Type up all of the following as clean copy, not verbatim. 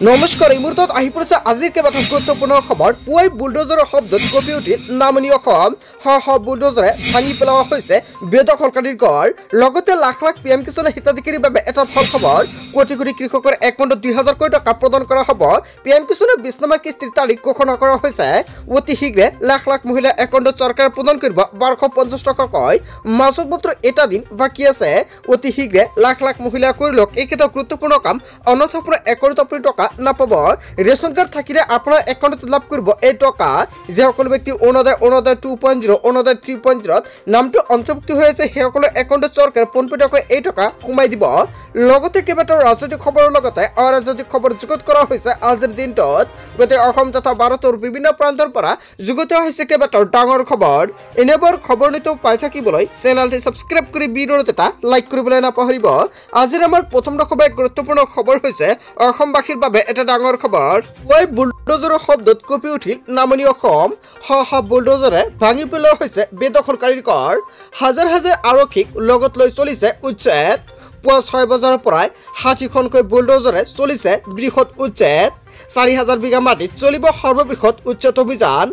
নমস্কাৰ এই মুহূৰ্তত আহি পৰিছে আজিৰ কেইবাটাও গুৰুত্বপূৰ্ণ খবৰ। পুৱাই বুলডোজাৰৰ শব্দত কঁপি উঠিল নামনি অসম। বুলডোজাৰে ভাঙি পেলোৱা হৈছে বেদখলকাৰীৰ ঘৰ। লগতে লাখ লাখ পিএম কিষাণৰ হিতাধিকাৰীৰ বাবে এটা ভাল খবৰ। কোটি কোটি কৃষকৰ একাউণ্টত ২০০০ কোটি টকা প্ৰদান কৰা হ'ব। পিএম কিষাণৰ ২০ নম্বৰ কিস্তিৰ তাৰিখ ঘোষণা কৰা হৈছে। অতি শীঘ্ৰে লাখ লাখ মহিলাৰ একাউণ্টত চৰকাৰে প্ৰদান কৰিব ১২৫০ টকাকৈ। মাজত মাত্ৰ এটা দিন বাকী আছে। অতি শীঘ্ৰে লাখ লাখ মহিলা কৰি লওক এইকেইটা গুৰুত্বপূৰ্ণ কাম। অন্যথা আপোনাৰ একাউণ্টত আপুনি টকা নাপাব। ৰেচন কাৰ্ড থাকিলে আপোনাৰ একাউণ্টত লাভ কৰিব এই টকা। যিসকল ব্যক্তি অৰুণোদয় 2.0 অৰুণোদয় 3.0 নামটো অন্তৰ্ভুক্ত হৈ আছে সেইসকলৰ একাউণ্টত চৰকাৰে পোনপটীয়াকৈ এই টকা সোমাই দিব। লগতে কেইবাটাও ৰাজনৈতিক খবৰৰ লগতে অৰাজনৈতিক খবৰ যুগুত কৰা হৈছে আজিৰ দিনটোত। গোটেই অসম তথা ভাৰতৰ বিভিন্ন প্ৰান্তৰ পৰা যুগুত হৈছে কেইবাটাও ডাঙৰ খবৰ। এনেবোৰ খবৰ নিতৌ পাই থাকিবলৈ চেনেলটি ছাবস্ক্ৰাইব কৰি ভিডিঅ'ত এটা লাইক কৰিবলৈ নাপাহৰিব। আজিৰ আমাৰ প্ৰথম দশক গুৰুত্বপূৰ্ণ খবৰ হৈছে অসমবাসীৰ বাবে এটা ডাঙৰ খবৰ। পুৱাই বুলডোজাৰৰ শব্দত কঁপি উঠিল নামনি অসম। বুলডোজাৰে ভাঙি পেলোৱা হৈছে বেদখলকাৰীৰ ঘৰ। হাজাৰ হাজাৰ আৰক্ষীক লগত লৈ চলিছে উচ্ছেদ। পুৱা ৬ বজাৰ পৰাই ৬০খনকৈ বুলডোজাৰে চলিছে বৃহৎ উচ্ছেদ। ৪০০০ বিঘা মাটিত চলিব সৰ্ববৃহৎ উচ্ছেদ অভিযান।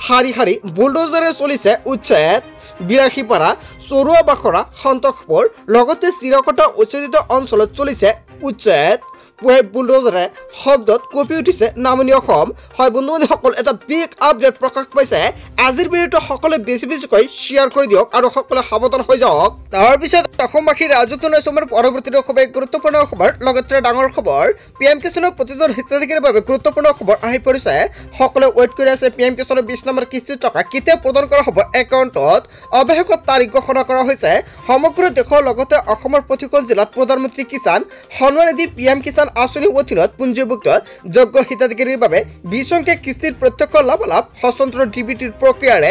শাৰী শাৰী বুলডোজাৰে চলিছে উচ্ছেদ। বিলাসীপাৰা, চৰুৱা বাখৰা, সন্তোষপুৰ লগতে চিৰকটা উচ্ছেদিত অঞ্চলত চলিছে উচ্ছেদ। পুৱাই বুলডোজাৰে শব্দত কঁপি উঠিছে নামনি অসম। হয় বন্ধু বান্ধৱীসকল, এটা বিগ আপডেট প্ৰকাশ পাইছে। আজিৰ ভিডিঅ'টো সকলোৱে বেছিকৈ শ্বেয়াৰ কৰি দিয়ক আৰু সকলোৱে সাৱধান হৈ যাওক। তাৰপিছত অসমবাসীৰ ৰাজত্ব নাই চমৰ পৰৱৰ্তী খুবেই গুৰুত্বপূৰ্ণ খবৰ। লগতে ডাঙৰ খবৰ, পিএম কিষাণৰ প্ৰতিজন হিতাধিকাৰীৰ বাবে গুৰুত্বপূৰ্ণ খবৰ আহি পৰিছে। সকলোৱে ৱেইট কৰি আছে পিএম কিষাণৰ ২০ নম্বৰ কিস্তিৰ টকা কেতিয়া প্ৰদান কৰা হ'ব একাউণ্টত। অৱশেষত তাৰিখ ঘোষণা কৰা হৈছে। সমগ্ৰ দেশৰ লগতে অসমৰ প্ৰতিখন জিলাত প্ৰধানমন্ত্ৰী কিষাণ সন্মান নিধি পিএম কিষাণ আঁচনিৰ অধীনত পঞ্জীভুক্ত যোগ্য হিতাধিকাৰীৰ বাবে ২০ সংখ্যা কিস্তিৰ প্ৰত্যক্ষ লাভালাভ হস্তান্তৰ ডিবিটিৰ প্ৰক্ৰিয়াৰে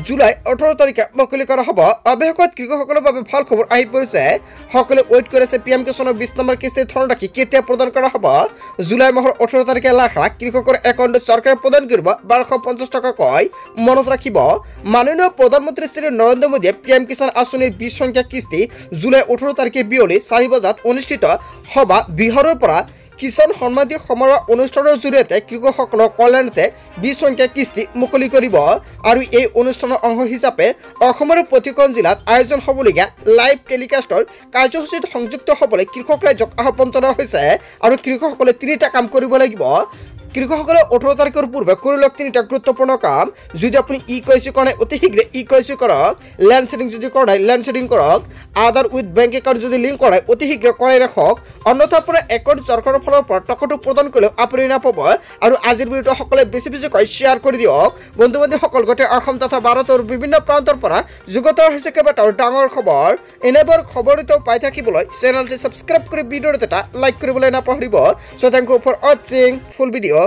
জুলাই ১৮ তাৰিখে মুকলি কৰা হ'ব। অৱশেষত কৃষকসকলৰ বাবে ভাল খবৰ আহি পৰিছে। সকলোৱে ৱেইট কৰি আছে পিএম কিষাণৰ ২০ নম্বৰ কিস্তিৰ ধনৰাশি কেতিয়া প্ৰদান কৰা হ'ব। জুলাই মাহৰ ১৮ তাৰিখে লাখ লাখ কৃষকৰ একাউণ্টত চৰকাৰে প্ৰদান কৰিব ১২৫০ টকাকৈ। মনত ৰাখিব, মাননীয় প্ৰধানমন্ত্ৰী শ্ৰী নৰেন্দ্ৰ মোদীয়ে পিএম কিষাণ আঁচনিৰ ২০ সংখ্যা কিস্তি জুলাই ১৮ তাৰিখে বিয়লি ৪ বজাত অনুষ্ঠিত হ'ব বিহাৰৰ পৰা কিষাণ সন্মান সমাৰোহ অনুষ্ঠানৰ জৰিয়তে কৃষকসকলৰ কল্যাণতে ২০ সংখ্যা কিস্তি মুকলি কৰিব। আৰু এই অনুষ্ঠানৰ অংশ হিচাপে অসমৰ প্ৰতিখন জিলাত আয়োজন হ'বলগীয়া লাইভ টেলিকাষ্টৰ কাৰ্যসূচীত সংযুক্ত হ'বলৈ কৃষক ৰাইজক আহ্বান জনোৱা হৈছে। আৰু কৃষকসকলে ৩টা কাম কৰিব লাগিব। কৃষকসকলে ১৮ তাৰিখৰ পূৰ্বে কৰি লওক ৩টা গুৰুত্বপূৰ্ণ কাম। যদি আপুনি KYC কৰা নাই অতি শীঘ্ৰে KYC কৰক। লেণ্ড শেডিং যদি কৰা নাই লেণ্ড শেডিং কৰক। আধাৰ উইথ বেংক একাউণ্ট যদি লিংক কৰা অতি শীঘ্ৰে কৰাই ৰাখক। অন্যথা আপোনাৰ একাউণ্ট চৰকাৰৰ ফালৰ পৰা টকাটো প্ৰদান কৰিলেও আপুনি নাপাব। আৰু আজিৰ ভিডিঅ'টো সকলোৱে বেছিকৈ শ্বেয়াৰ কৰি দিয়ক। বন্ধু বান্ধৱীসকল, গোটেই অসম তথা ভাৰতৰ বিভিন্ন প্ৰান্তৰ পৰা যুগুত হৈছে কেইবাটাও ডাঙৰ খবৰ। এনেবোৰ খবৰ নিতৌ পাই থাকিবলৈ চেনেলটি ছাবস্ক্ৰাইব কৰি ভিডিঅ'টো এটা লাইক কৰিবলৈ নাপাহৰিব। চ' থেংক ইউ ফৰ ৱাচিং ফুল ভিডিঅ'।